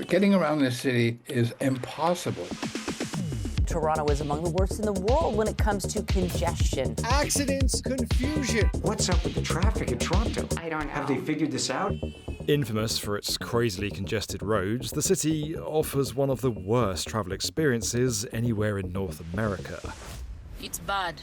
But getting around this city is impossible. Toronto is among the worst in the world when it comes to congestion. Accidents, confusion. What's up with the traffic in Toronto? I don't know. Have they figured this out? Infamous for its crazily congested roads, the city offers one of the worst travel experiences anywhere in North America. It's bad.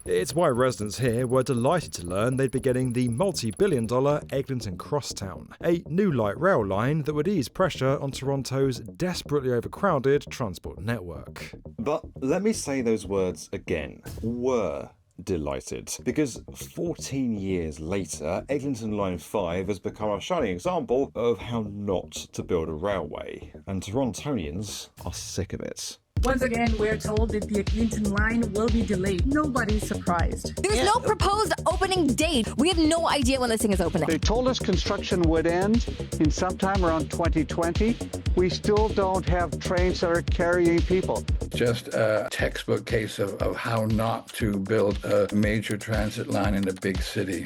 It's why residents here were delighted to learn they'd be getting the multi-billion-dollar Eglinton Crosstown, a new light rail line that would ease pressure on Toronto's desperately overcrowded transport network. But let me say those words again. Were delighted. Because 14 years later, Eglinton Line 5 has become a shining example of how not to build a railway, and Torontonians are sick of it. Once again, we're told that the Eglinton line will be delayed. Nobody's surprised. There's no proposed opening date. We have no idea when this thing is opening. They told us construction would end in sometime around 2020. We still don't have trains that are carrying people. Just a textbook case of how not to build a major transit line in a big city.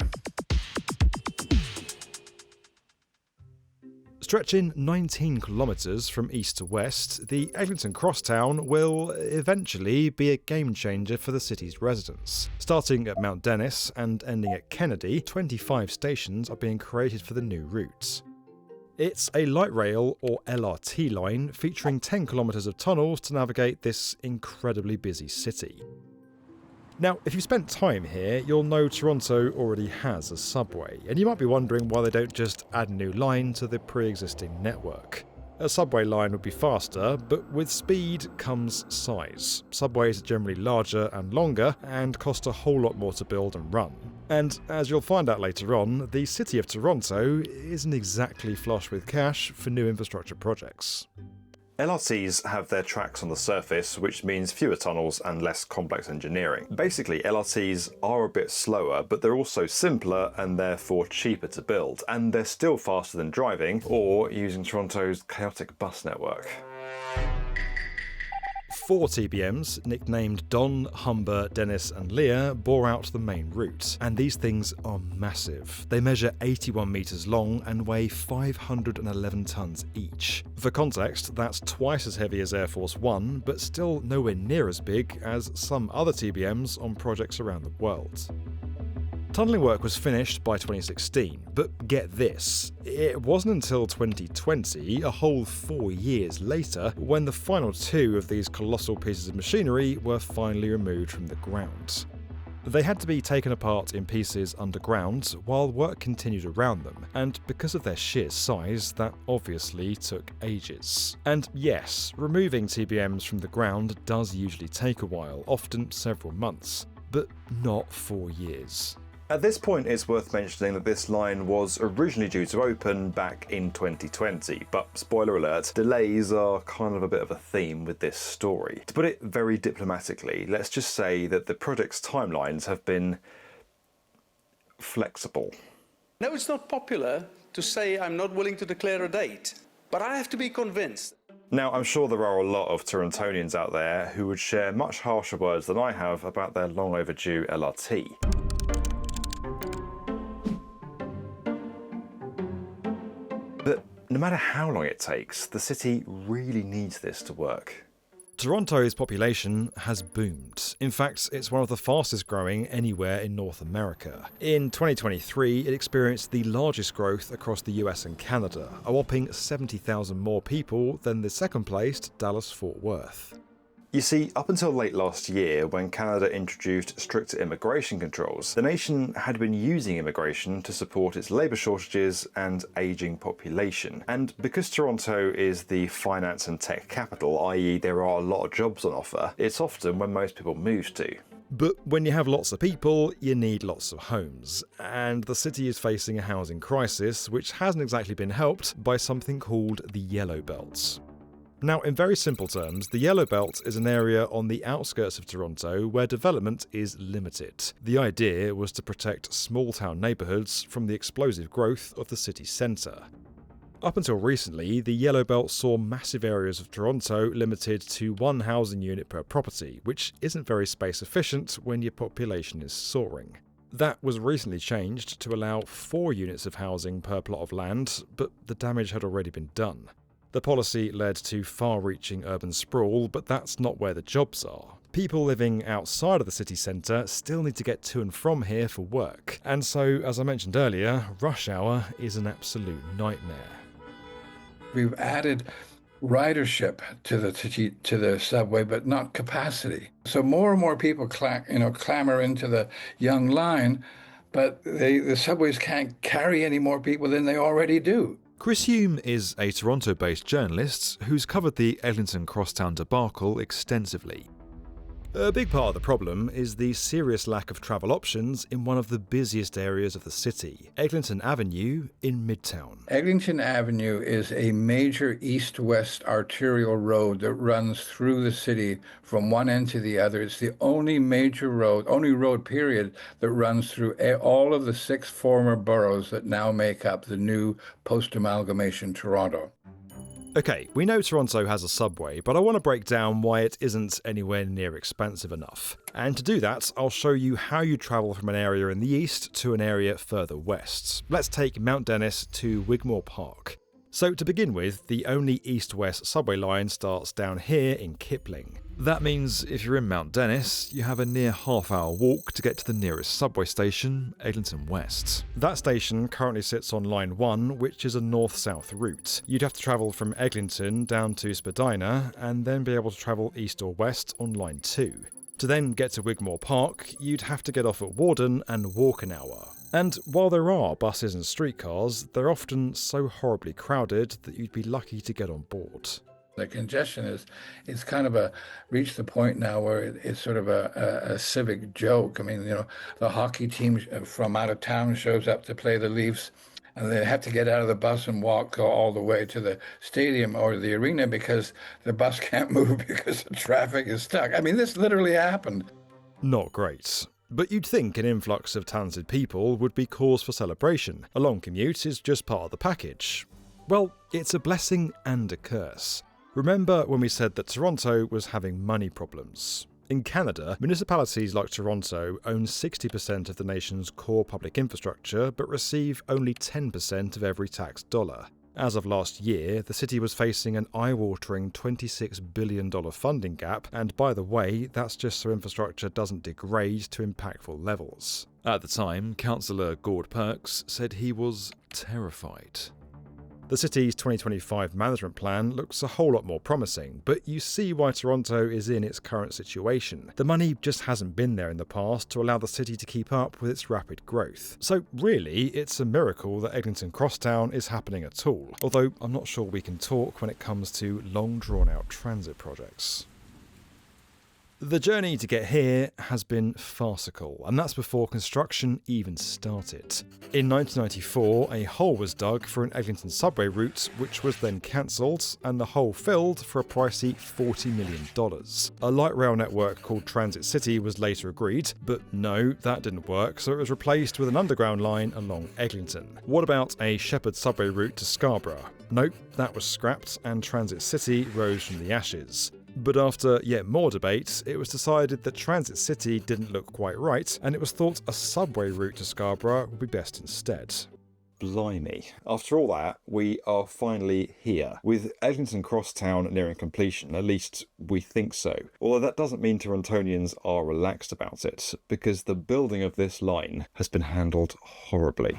Stretching 19 kilometres from east to west, the Eglinton Crosstown will eventually be a game changer for the city's residents. Starting at Mount Dennis and ending at Kennedy, 25 stations are being created for the new route. It's a light rail, or LRT line, featuring 10 kilometres of tunnels to navigate this incredibly busy city. Now, if you've spent time here, you'll know Toronto already has a subway, and you might be wondering why they don't just add a new line to the pre-existing network. A subway line would be faster, but with speed comes size. Subways are generally larger and longer, and cost a whole lot more to build and run. And as you'll find out later on, the City of Toronto isn't exactly flush with cash for new infrastructure projects. LRTs have their tracks on the surface, which means fewer tunnels and less complex engineering. Basically, LRTs are a bit slower, but they're also simpler and therefore cheaper to build. And they're still faster than driving or using Toronto's chaotic bus network. 4 TBMs, nicknamed Don, Humber, Dennis and Lear, bore out the main route, and these things are massive. They measure 81 metres long and weigh 511 tonnes each. For context, that's twice as heavy as Air Force One, but still nowhere near as big as some other TBMs on projects around the world. Tunnelling work was finished by 2016, but get this, it wasn't until 2020, a whole 4 years later, when the final 2 of these colossal pieces of machinery were finally removed from the ground. They had to be taken apart in pieces underground while work continued around them, and because of their sheer size, that obviously took ages. And yes, removing TBMs from the ground does usually take a while, often several months, but not 4 years. At this point, it's worth mentioning that this line was originally due to open back in 2020, but spoiler alert, delays are kind of a bit of a theme with this story. To put it very diplomatically, let's just say that the project's timelines have been flexible. No, it's not popular to say I'm not willing to declare a date, but I have to be convinced. Now, I'm sure there are a lot of Torontonians out there who would share much harsher words than I have about their long overdue LRT. But no matter how long it takes, the city really needs this to work. Toronto's population has boomed. In fact, it's one of the fastest growing anywhere in North America. In 2023, it experienced the largest growth across the US and Canada, a whopping 70,000 more people than the second-placed Dallas-Fort Worth. You see, up until late last year, when Canada introduced stricter immigration controls, the nation had been using immigration to support its labour shortages and ageing population. And because Toronto is the finance and tech capital, i.e. there are a lot of jobs on offer, it's often when most people move to. But when you have lots of people, you need lots of homes. And the city is facing a housing crisis, which hasn't exactly been helped by something called the Yellow Belt. Now, in very simple terms, the Yellow Belt is an area on the outskirts of Toronto where development is limited. The idea was to protect small-town neighbourhoods from the explosive growth of the city centre. Up until recently, the Yellow Belt saw massive areas of Toronto limited to 1 housing unit per property, which isn't very space efficient when your population is soaring. That was recently changed to allow 4 units of housing per plot of land, but the damage had already been done. The policy led to far-reaching urban sprawl, but that's not where the jobs are. People living outside of the city centre still need to get to and from here for work. And so, as I mentioned earlier, rush hour is an absolute nightmare. We've added ridership to the subway, but not capacity. So more and more people clamor into the young line, but the subways can't carry any more people than they already do. Chris Hume is a Toronto-based journalist who's covered the Eglinton Crosstown debacle extensively. A big part of the problem is the serious lack of travel options in one of the busiest areas of the city, Eglinton Avenue in Midtown. Eglinton Avenue is a major east-west arterial road that runs through the city from one end to the other. It's the only road period, that runs through all of the 6 former boroughs that now make up the new post-amalgamation Toronto. Okay, we know Toronto has a subway, but I want to break down why it isn't anywhere near expansive enough. And to do that, I'll show you how you travel from an area in the east to an area further west. Let's take Mount Dennis to Wigmore Park. So to begin with, the only east-west subway line starts down here in Kipling. That means if you're in Mount Dennis, you have a near half-hour walk to get to the nearest subway station, Eglinton West. That station currently sits on Line 1, which is a north-south route. You'd have to travel from Eglinton down to Spadina, and then be able to travel east or west on Line 2. To then get to Wigmore Park, you'd have to get off at Warden and walk an hour. And while there are buses and streetcars, they're often so horribly crowded that you'd be lucky to get on board. The congestion it's kind of reached the point now where it's sort of a civic joke. I mean, the hockey team from out of town shows up to play the Leafs, and they have to get out of the bus and walk all the way to the stadium or the arena because the bus can't move because the traffic is stuck. I mean, this literally happened. Not great. But you'd think an influx of talented people would be cause for celebration. A long commute is just part of the package. Well, it's a blessing and a curse. Remember when we said that Toronto was having money problems? In Canada, municipalities like Toronto own 60% of the nation's core public infrastructure, but receive only 10% of every tax dollar. As of last year, the city was facing an eye-watering $26 billion funding gap, and by the way, that's just so infrastructure doesn't degrade to impactful levels. At the time, Councillor Gord Perks said he was terrified. The city's 2025 management plan looks a whole lot more promising, but you see why Toronto is in its current situation. The money just hasn't been there in the past to allow the city to keep up with its rapid growth. So really, it's a miracle that Eglinton Crosstown is happening at all, although I'm not sure we can talk when it comes to long drawn-out transit projects. The journey to get here has been farcical, and that's before construction even started. In 1994, a hole was dug for an Eglinton subway route, which was then cancelled, and the hole filled for a pricey $40 million. A light rail network called Transit City was later agreed, but no, that didn't work, so it was replaced with an underground line along Eglinton. What about a Shepherd subway route to Scarborough? Nope, that was scrapped, and Transit City rose from the ashes. But after yet more debate, it was decided that Transit City didn't look quite right, and it was thought a subway route to Scarborough would be best instead. Blimey. After all that, we are finally here, with Eglinton Crosstown nearing completion, at least we think so. Although that doesn't mean Torontonians are relaxed about it, because the building of this line has been handled horribly.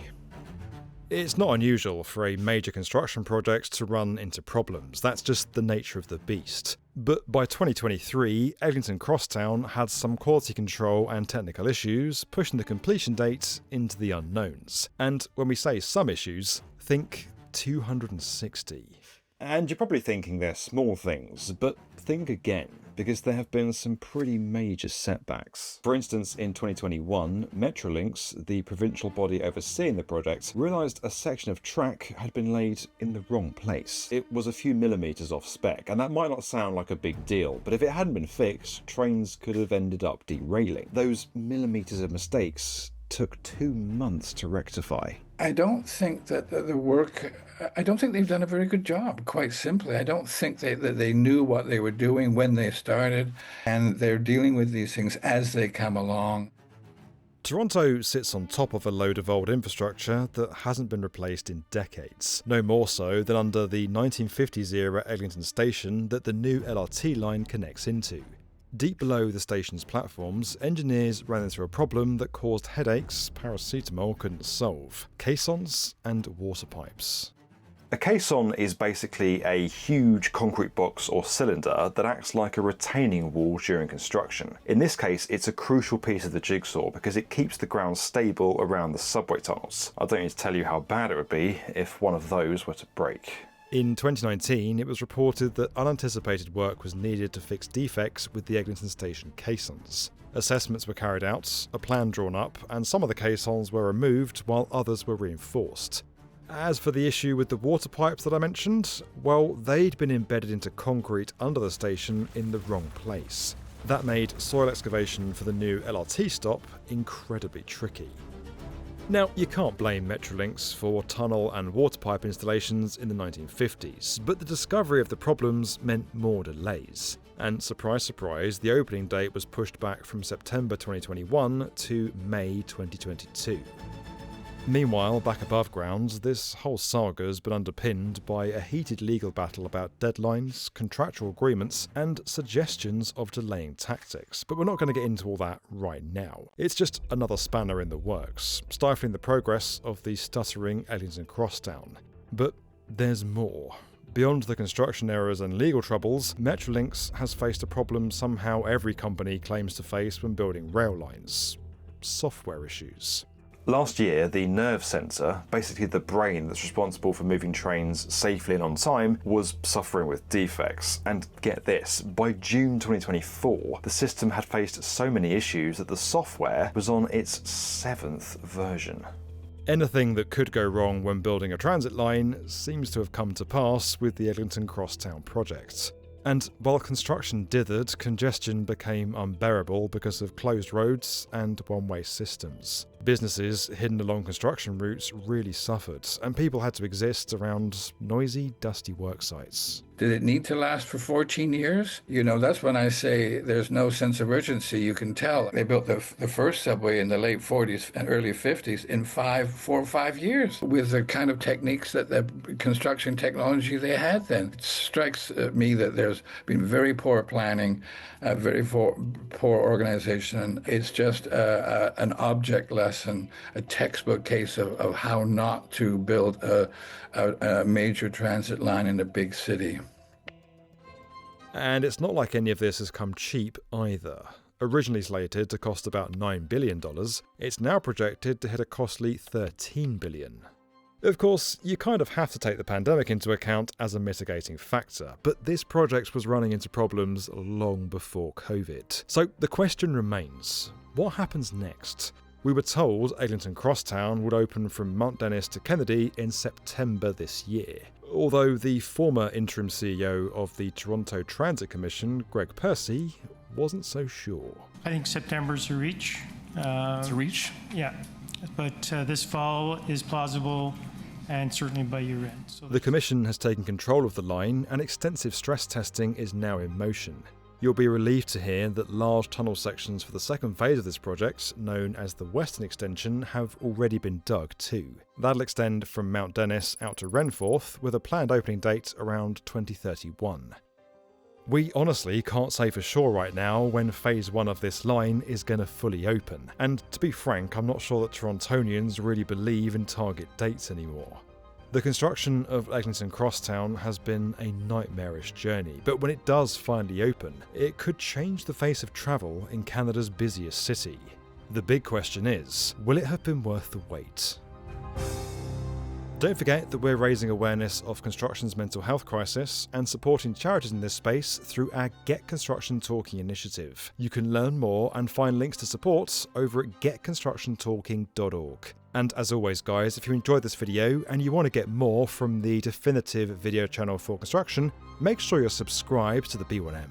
It's not unusual for a major construction project to run into problems, that's just the nature of the beast. But by 2023, Eglinton Crosstown had some quality control and technical issues, pushing the completion date into the unknowns. And when we say some issues, think 260. And you're probably thinking they're small things, but think again, because there have been some pretty major setbacks. For instance, in 2021, Metrolinx, the provincial body overseeing the project, realised a section of track had been laid in the wrong place. It was a few millimetres off spec, and that might not sound like a big deal, but if it hadn't been fixed, trains could have ended up derailing. Those millimetres of mistakes took 2 months to rectify. I don't think that I don't think they've done a very good job, quite simply. I don't think that they knew what they were doing when they started, and they're dealing with these things as they come along. Toronto sits on top of a load of old infrastructure that hasn't been replaced in decades, no more so than under the 1950s era Eglinton station that the new LRT line connects into. Deep below the station's platforms, engineers ran into a problem that caused headaches paracetamol couldn't solve: caissons and water pipes. A caisson is basically a huge concrete box or cylinder that acts like a retaining wall during construction. In this case, it's a crucial piece of the jigsaw because it keeps the ground stable around the subway tunnels. I don't need to tell you how bad it would be if one of those were to break. In 2019, it was reported that unanticipated work was needed to fix defects with the Eglinton station caissons. Assessments were carried out, a plan drawn up, and some of the caissons were removed while others were reinforced. As for the issue with the water pipes that I mentioned, well, they'd been embedded into concrete under the station in the wrong place. That made soil excavation for the new LRT stop incredibly tricky. Now, you can't blame Metrolinx for tunnel and water pipe installations in the 1950s, but the discovery of the problems meant more delays. And surprise, surprise, the opening date was pushed back from September 2021 to May 2022. Meanwhile, back above ground, this whole saga has been underpinned by a heated legal battle about deadlines, contractual agreements, and suggestions of delaying tactics. But we're not going to get into all that right now. It's just another spanner in the works, stifling the progress of the stuttering Eglinton Crosstown. But there's more. Beyond the construction errors and legal troubles, Metrolinx has faced a problem somehow every company claims to face when building rail lines: software issues. Last year, the nerve sensor, basically the brain that's responsible for moving trains safely and on time, was suffering with defects. And get this, by June 2024, the system had faced so many issues that the software was on its 7th version. Anything that could go wrong when building a transit line seems to have come to pass with the Eglinton Crosstown project. And while construction dithered, congestion became unbearable because of closed roads and one-way systems. Businesses hidden along construction routes really suffered, and people had to exist around noisy, dusty work sites. Did it need to last for 14 years? You know, that's when I say there's no sense of urgency. You can tell they built the first subway in the late 40s and early 50s in 4 or 5 years with the kind of techniques that the construction technology they had then. It strikes me that there's been very poor planning, very poor organization. It's just an object lesson, a textbook case of how not to build a major transit line in a big city. And it's not like any of this has come cheap either. Originally slated to cost about $9 billion, it's now projected to hit a costly $13 billion. Of course, you kind of have to take the pandemic into account as a mitigating factor, but this project was running into problems long before COVID. So the question remains, what happens next? We were told Eglinton Crosstown would open from Mount Dennis to Kennedy in September this year. Although the former interim CEO of the Toronto Transit Commission, Greg Percy, wasn't so sure. I think September's a reach. It's a reach? Yeah, but this fall is plausible, and certainly by year end. So the Commission has taken control of the line, and extensive stress testing is now in motion. You'll be relieved to hear that large tunnel sections for the second phase of this project, known as the Western Extension, have already been dug too. That'll extend from Mount Dennis out to Renforth, with a planned opening date around 2031. We honestly can't say for sure right now when phase 1 of this line is going to fully open, and to be frank, I'm not sure that Torontonians really believe in target dates anymore. The construction of Eglinton Crosstown has been a nightmarish journey, but when it does finally open, it could change the face of travel in Canada's busiest city. The big question is, will it have been worth the wait? Don't forget that we're raising awareness of construction's mental health crisis and supporting charities in this space through our Get Construction Talking initiative. You can learn more and find links to support over at getconstructiontalking.org. And as always guys, if you enjoyed this video and you want to get more from the definitive video channel for construction, make sure you're subscribed to the B1M.